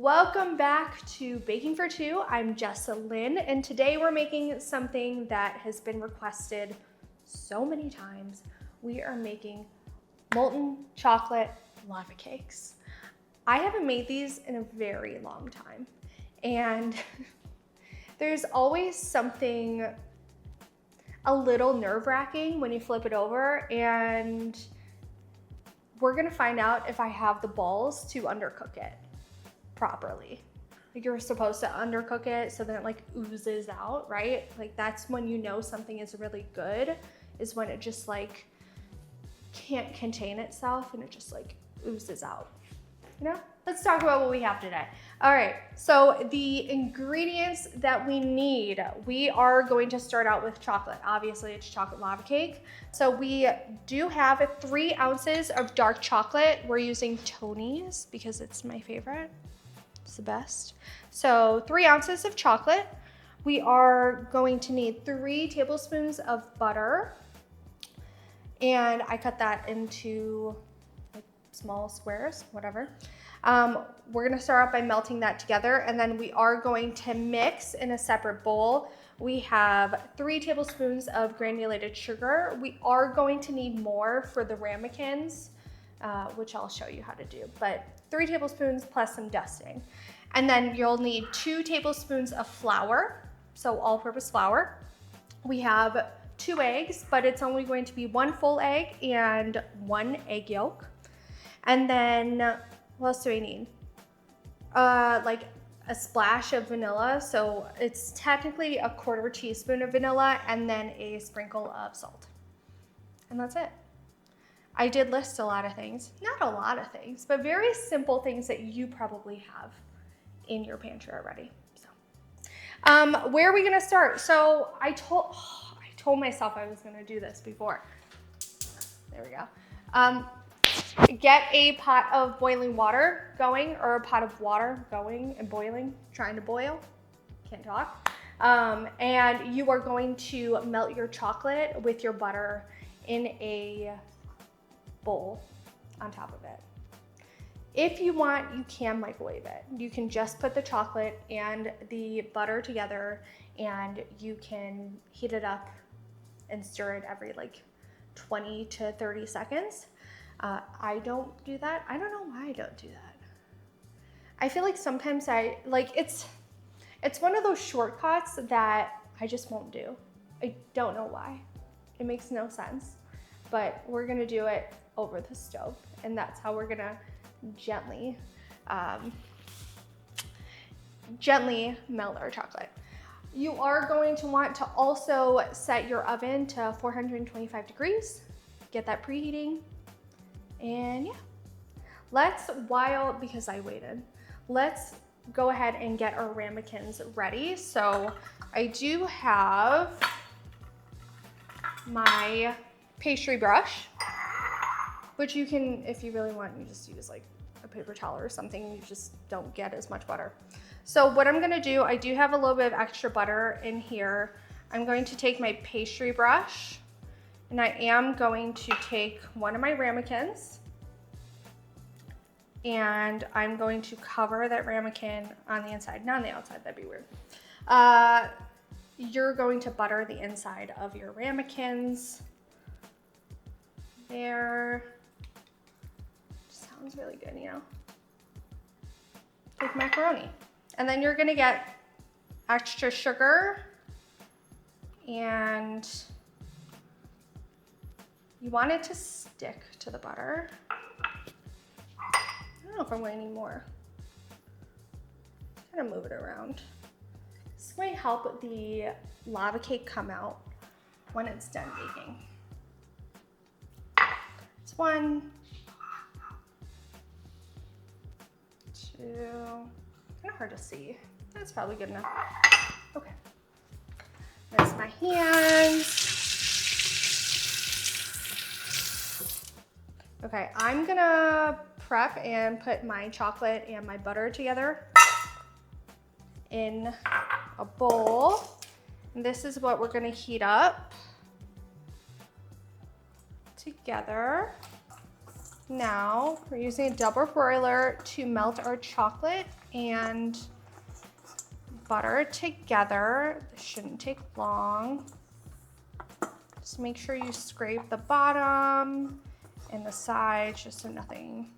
Welcome back to Baking for Two. I'm Jessa Lynn, and today we're making something that has been requested so many times. We are making molten chocolate lava cakes. I haven't made these in a very long time, and there's always something a little nerve-wracking when you flip it over, and we're gonna find out if I have the balls to undercook it properly. Like, you're supposed to undercook it so then it like oozes out, right? Like, that's when you know something is really good, is when it just like can't contain itself and it just like oozes out. You know? Let's talk about what we have today. All right, so the ingredients that we need, we are going to start out with chocolate. Obviously, it's chocolate lava cake. So we do have 3 ounces of dark chocolate. We're using Tony's because it's my favorite. It's the best. So 3 ounces of chocolate. We are going to need 3 tablespoons of butter. And I cut that into like small squares, whatever. We're gonna start off by melting that together, and then we are going to mix in a separate bowl. We have 3 tablespoons of granulated sugar. We are going to need more for the ramekins, which I'll show you how to do, but 3 tablespoons plus some dusting. And then you'll need 2 tablespoons of flour, so all-purpose flour. We have 2 eggs, but it's only going to be 1 full egg and 1 egg yolk. And then what else do we need? Like a splash of vanilla. So it's technically a 1/4 teaspoon of vanilla and then a sprinkle of salt. And that's it. I did list a lot of things, not a lot of things, but very simple things that you probably have in your pantry already. So, where are we gonna start? So I told myself I was gonna do this before. There we go. Get a pot of boiling water going, or a pot of water going and boiling, trying to boil, can't talk. And you are going to melt your chocolate with your butter in a bowl on top of it. If you want, you can microwave it. You can just put the chocolate and the butter together, and you can heat it up and stir it every like 20 to 30 seconds. I don't do that. I don't know why I don't do that. I feel like sometimes it's one of those shortcuts that I just won't do. I don't know why. It makes no sense, but we're gonna do it over the stove, and that's how we're gonna gently melt our chocolate. You are going to want to also set your oven to 425 degrees. Get that preheating. And yeah, because I waited, let's go ahead and get our ramekins ready. So I do have my pastry brush, which you can, if you really want, you just use like a paper towel or something. You just don't get as much butter. So what I'm gonna do, I do have a little bit of extra butter in here. I'm going to take my pastry brush, and I am going to take one of my ramekins, and I'm going to cover that ramekin on the inside, not on the outside, that'd be weird. You're going to butter the inside of your ramekins. There. Sounds really good, you know? Like macaroni. And then you're gonna get extra sugar, and you want it to stick to the butter. I don't know if I'm going to need more. I'm gonna move it around. This might help the lava cake come out when it's done baking. It's 1, 2, kind of hard to see. That's probably good enough. Okay. There's my hands. Okay, I'm gonna prep and put my chocolate and my butter together in a bowl. And this is what we're gonna heat up together. Now, we're using a double broiler to melt our chocolate and butter together. This shouldn't take long. Just make sure you scrape the bottom and the sides just so nothing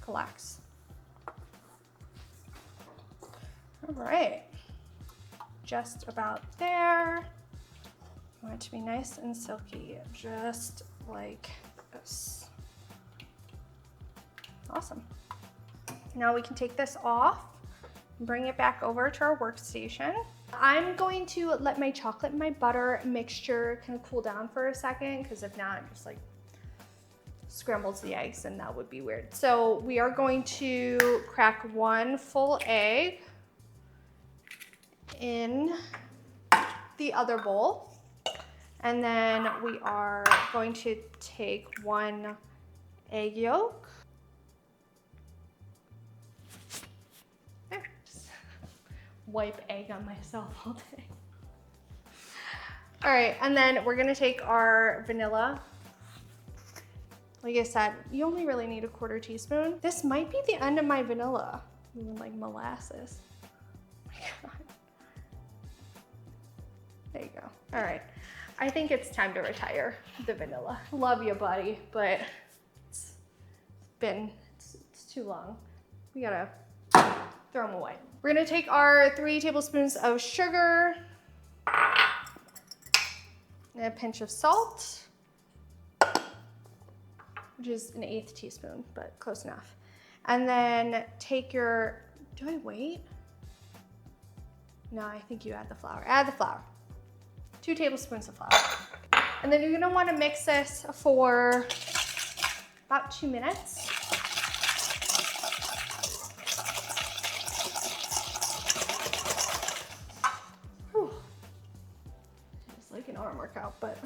collects. All right, just about there. You want it to be nice and silky, just like this. Awesome. Now we can take this off and bring it back over to our workstation. I'm going to let my chocolate and my butter mixture kind of cool down for a second, because if not, it just like scrambles the eggs and that would be weird. So we are going to crack 1 full egg in the other bowl. And then we are going to take 1 egg yolk. There, just wipe egg on myself all day. All right, and then we're gonna take our vanilla. Like I said, you only really need a 1/4 teaspoon. This might be the end of my vanilla, like molasses. Oh my God. There you go. All right. I think it's time to retire the vanilla. Love you, buddy, but it's too long. We gotta throw them away. We're gonna take our 3 tablespoons of sugar and a pinch of salt, which is an 1/8 teaspoon, but close enough. And then take your, do I wait? No, I think you add the flour. Add the flour. 2 tablespoons of flour. And then you're gonna wanna mix this for about 2 minutes. Whew. It's like an arm workout, but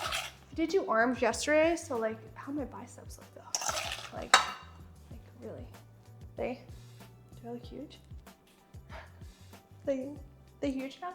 I did do arms yesterday, so like, how my biceps look though? Like really? Do I look huge? They huge now?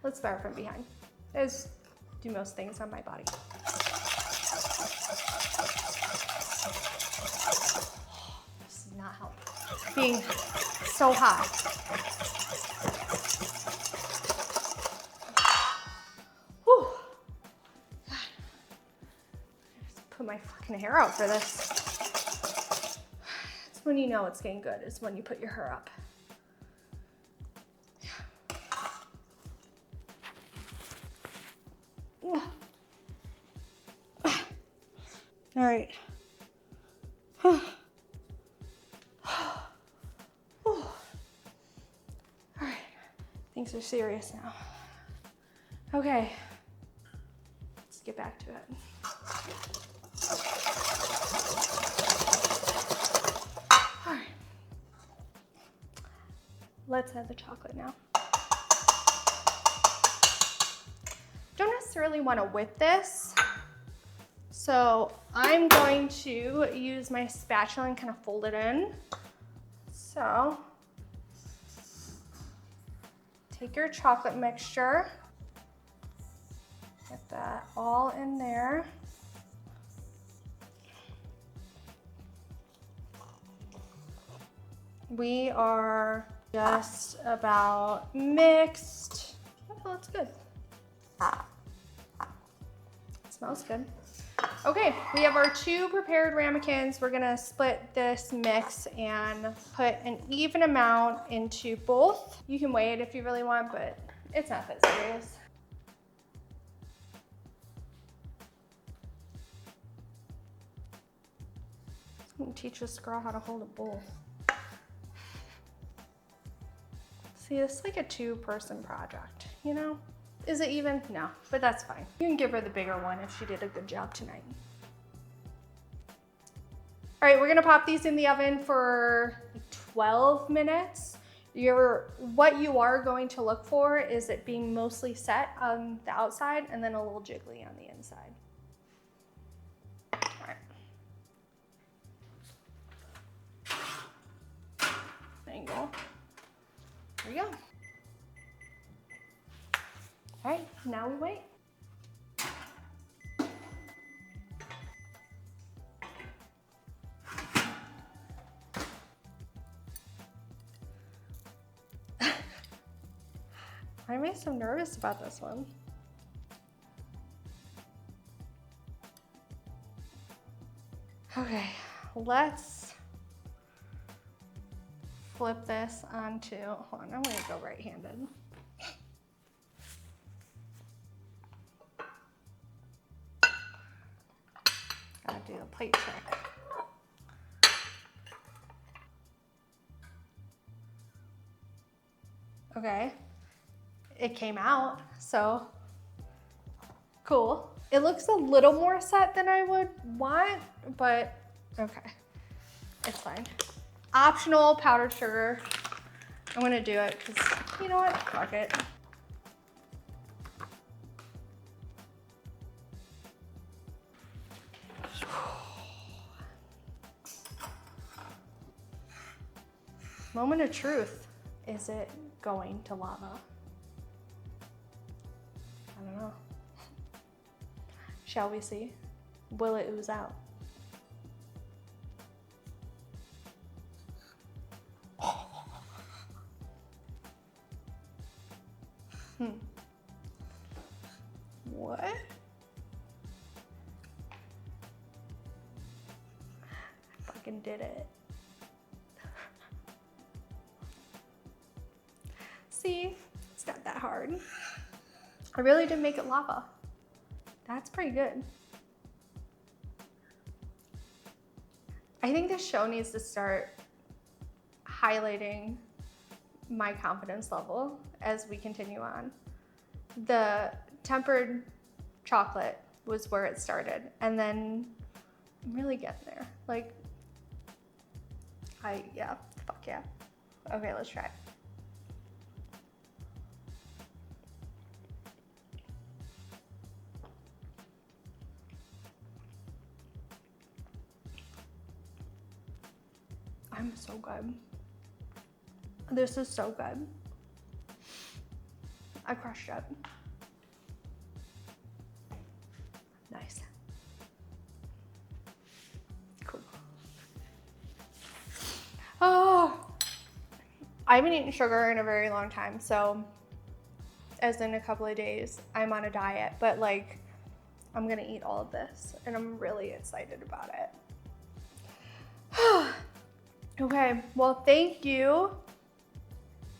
Let's start from behind. I just do most things on my body. This is not helping. Being so hot. Whew. God. I just put my fucking hair out for this. It's when you know it's getting good, is when you put your hair up. All right. All right. Things are serious now. Okay. Let's get back to it. All right. Let's add the chocolate now. Don't necessarily want to whip this. So I'm going to use my spatula and kind of fold it in. So take your chocolate mixture, get that all in there. We are just about mixed. Oh, that's good. It smells good. Okay, we have our 2 prepared ramekins. We're gonna split this mix and put an even amount into both. You can weigh it if you really want, but it's not that serious. I'm gonna teach this girl how to hold a bowl. See, it's like a 2-person project, you know? Is it even? No, but that's fine. You can give her the bigger one if she did a good job tonight. All right, we're gonna pop these in the oven for 12 minutes. What you are going to look for is it being mostly set on the outside and then a little jiggly on the inside. All right. There you go. There you go. All right, now we wait. Why am I so nervous about this one? Okay, let's flip this onto, hold on, I'm gonna go right-handed. Gotta do the plate trick. Okay, it came out, so cool. It looks a little more set than I would want, but okay, it's fine. Optional powdered sugar. I'm gonna do it because you know what, fuck it. Moment of truth. Is it going to lava? I don't know. Shall we see? Will it ooze out? What? I fucking did it. See, it's not that hard. I really did make it lava. That's pretty good. I think this show needs to start highlighting my confidence level as we continue on. The tempered chocolate was where it started, and then I'm really getting there. Like, yeah, fuck yeah. Okay, let's try it. I'm so good. This is so good. I crushed it. Nice. Cool. Oh, I haven't eaten sugar in a very long time, so as in a couple of days, I'm on a diet, but like, I'm gonna eat all of this and I'm really excited about it. Okay, well, thank you.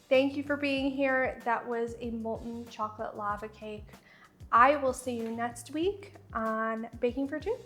Thank you for being here. That was a molten chocolate lava cake. I will see you next week on Baking for Two.